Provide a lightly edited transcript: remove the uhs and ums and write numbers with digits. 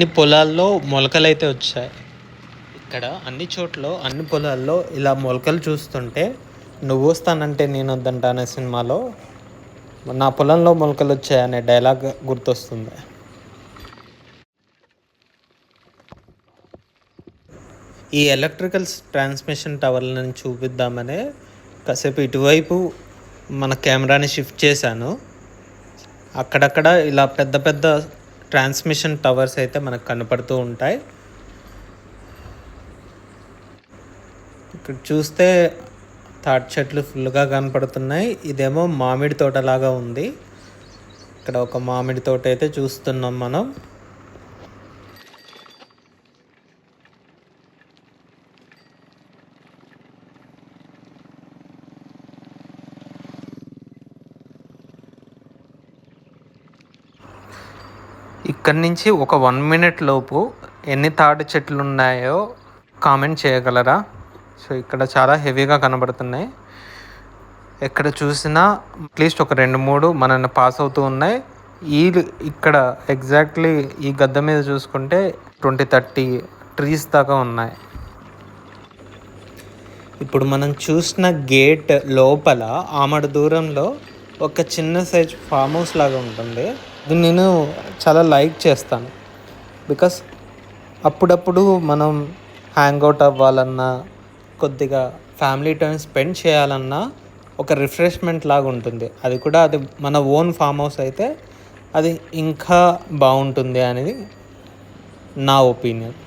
అన్ని పొలాల్లో మొలకలైతే వచ్చాయి. ఇక్కడ అన్ని చోట్ల అన్ని పొలాల్లో ఇలా మొలకలు చూస్తుంటే నువ్వు వస్తానంటే నేను వద్దంట అనే సినిమాలో నా పొలంలో మొలకలు వచ్చాయనే డైలాగ్ గుర్తొస్తుంది. ఈ ఎలక్ట్రికల్ ట్రాన్స్మిషన్ టవర్లను చూపిద్దామనే కాసేపు ఇటువైపు మన కెమెరాని షిఫ్ట్ చేశాను. అక్కడక్కడ ఇలా పెద్ద పెద్ద ట్రాన్స్మిషన్ టవర్స్ అయితే మనకు కనపడుతూ ఉంటాయి. ఇక్కడ చూస్తే తాటి చెట్లు ఫుల్గా కనపడుతున్నాయి. ఇదేమో మామిడి తోటలాగా ఉంది. ఇక్కడ ఒక మామిడి తోట అయితే చూస్తున్నాం మనం. ఇక్కడి నుంచి ఒక 1 minute లోపు ఎన్ని తాటి చెట్లు ఉన్నాయో కామెంట్ చేయగలరా? సో ఇక్కడ చాలా హెవీగా కనబడుతున్నాయి. ఎక్కడ చూసినా అట్లీస్ట్ ఒక 2-3 మనల్ని పాస్ అవుతూ ఉన్నాయి. ఇక్కడ ఎగ్జాక్ట్లీ ఈ గద్ద మీద చూసుకుంటే 20-30 ట్రీస్ దాకా ఉన్నాయి. ఇప్పుడు మనం చూసిన గేట్ లోపల ఆమడ దూరంలో ఒక చిన్న సైజ్ ఫామ్ హౌస్ లాగా ఉంటుంది. అది నేను చాలా లైక్ చేస్తాను. బికాస్ అప్పుడప్పుడు మనం హ్యాంగ్ అవుట్ అవ్వాలన్నా, కొద్దిగా ఫ్యామిలీ టైం స్పెండ్ చేయాలన్నా ఒక రిఫ్రెష్మెంట్ లాగా ఉంటుంది. అది కూడా అది మన ఓన్ ఫామ్ హౌస్ అయితే అది ఇంకా బాగుంటుంది అనేది నా ఒపీనియన్.